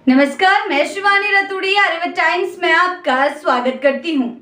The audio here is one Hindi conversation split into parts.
नमस्कार, मैं शिवानी रतूड़ी आर्यव्रत टाइम्स में आपका स्वागत करती हूँ।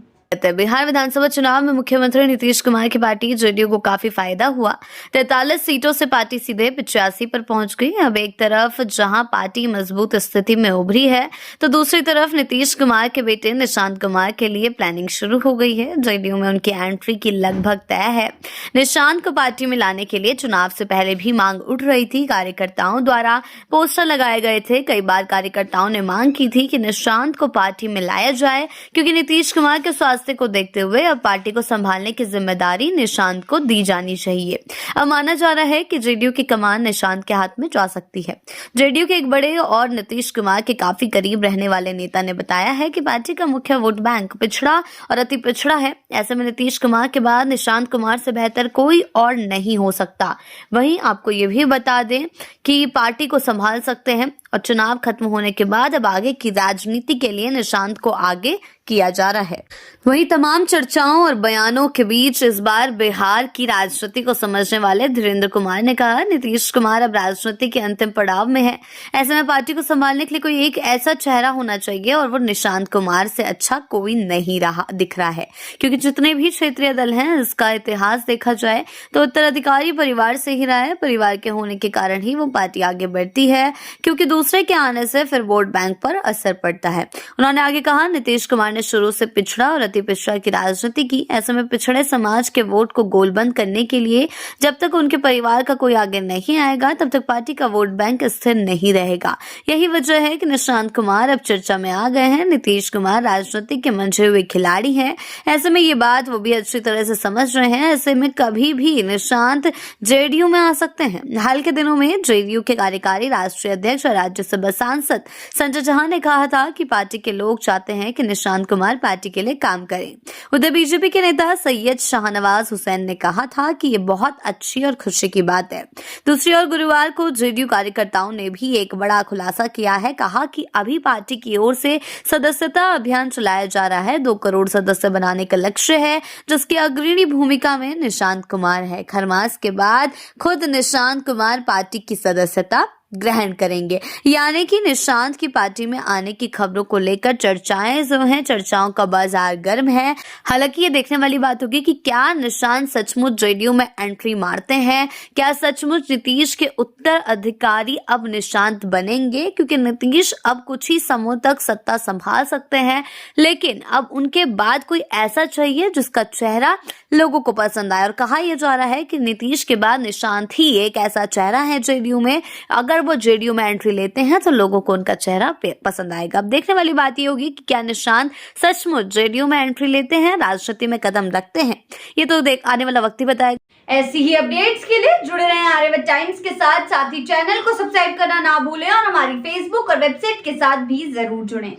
बिहार विधानसभा चुनाव में मुख्यमंत्री नीतीश कुमार की पार्टी जेडीयू को काफी फायदा हुआ। 43 सीटों से पार्टी सीधे 85 पर पहुंच गई। अब एक तरफ जहां पार्टी मजबूत स्थिति में उभरी है, तो दूसरी तरफ नीतीश कुमार के बेटे निशांत कुमार के लिए प्लानिंग शुरू हो गई है। जेडीयू में उनकी एंट्री की लगभग तय है। निशांत को पार्टी में लाने के लिए चुनाव से पहले भी मांग उठ रही थी। कार्यकर्ताओं द्वारा पोस्टर लगाए गए थे। कई बार कार्यकर्ताओं ने मांग की थी कि निशांत को पार्टी में लाया जाए, क्योंकि नीतीश कुमार के स्वास्थ्य को देखते हुए अब पार्टी को संभालने की जिम्मेदारी निशांत को दी जानी चाहिए। अब माना जा रहा है कि जेडीयू की कमान निशांत के हाथ में जा सकती है। जेडीयू के एक बड़े और नीतीश कुमार के काफी करीब रहने वाले नेता ने बताया है कि पार्टी का मुख्य वोट बैंक पिछड़ा और अति पिछड़ा है। ऐसे में नीतीश कुमार के बाद निशांत कुमार से बेहतर कोई और नहीं हो सकता। वहीं आपको ये भी बता दें कि पार्टी को संभाल सकते हैं और चुनाव खत्म होने के बाद अब आगे की राजनीति के लिए निशांत को आगे किया जा रहा है। वहीं तमाम चर्चाओं और बयानों के बीच इस बार बिहार की राजनीति को समझने वाले धीरेन्द्र कुमार ने कहा, नीतीश कुमार अब राजनीति के अंतिम पड़ाव में है। ऐसे में पार्टी को संभालने के लिए कोई एक ऐसा चेहरा होना चाहिए और वो निशांत कुमार से अच्छा कोई नहीं दिख रहा है, क्योंकि जितने भी क्षेत्रीय दल हैं, इसका इतिहास देखा जाए तो उत्तराधिकारी परिवार से ही रहा है। परिवार के होने के कारण ही वो पार्टी आगे बढ़ती है, क्योंकि दूसरे के आने से फिर वोट बैंक पर असर पड़ता है। उन्होंने आगे कहा, नीतीश कुमार ने शुरू से पिछड़ा और अति पिछड़ा की राजनीति की। ऐसे में पिछड़े समाज के वोट को गोलबंद करने के लिए जब तक उनके परिवार का कोई आगे नहीं आएगा, तब तक पार्टी का वोट बैंक स्थिर नहीं रहेगा। यही वजह है कि निशांत कुमार अब चर्चा में आ गए हैं। नीतीश कुमार राजनीति के मंझे हुए खिलाड़ी हैं। ऐसे में ये बात वो भी अच्छी तरह से समझ रहे हैं। ऐसे में कभी भी निशांत जेडीयू में आ सकते हैं। हाल के दिनों में जेडीयू के कार्यकारी राष्ट्रीय अध्यक्ष और राज्यसभा सांसद संजय झा ने कहा था कि पार्टी के लोग चाहते हैं कि निशांत कुमार पार्टी के लिए काम करें। उधर बीजेपी के नेता सैयद शाहनवाज हुसैन ने कहा था कि ये बहुत अच्छी और खुशी की बात है। दूसरी ओर गुरुवार को जेडीयू कार्यकर्ताओं ने भी एक बड़ा खुलासा किया है। कहा कि अभी पार्टी की ओर से सदस्यता अभियान चलाया जा रहा है। 2 करोड़ सदस्य बनाने का लक्ष्य है, जिसकी अग्रणी भूमिका में निशांत कुमार है। खरमास के बाद खुद निशांत कुमार पार्टी की सदस्यता ग्रहण करेंगे। यानी कि निशांत की पार्टी में आने की खबरों को लेकर चर्चाएं जो हैं, चर्चाओं का बाजार गर्म है। हालांकि ये देखने वाली बात होगी कि क्या निशांत सचमुच जेडीयू में एंट्री मारते हैं, क्या सचमुच नीतीश के उत्तराधिकारी अब निशांत बनेंगे, क्योंकि नीतीश अब कुछ ही समय तक सत्ता संभाल सकते हैं, लेकिन अब उनके बाद कोई ऐसा चाहिए जिसका चेहरा लोगों को पसंद आए। और कहा यह जा रहा है कि नीतीश के बाद निशांत ही एक ऐसा चेहरा है जेडीयू में। अगर वो जेडीयू में एंट्री लेते हैं तो लोगों को उनका चेहरा पसंद आएगा। अब देखने वाली बात ये होगी कि क्या निशांत सचमुच जेडीयू में एंट्री लेते हैं, राजनीति में कदम रखते हैं। ये तो आने वाला वक्त ही बताएगा। ऐसी ही अपडेट्स के लिए जुड़े रहें आर्यव्रत टाइम्स के साथ ही चैनल को सब्सक्राइब करना ना भूलें और हमारी फेसबुक और वेबसाइट के साथ भी जरूर जुड़ें।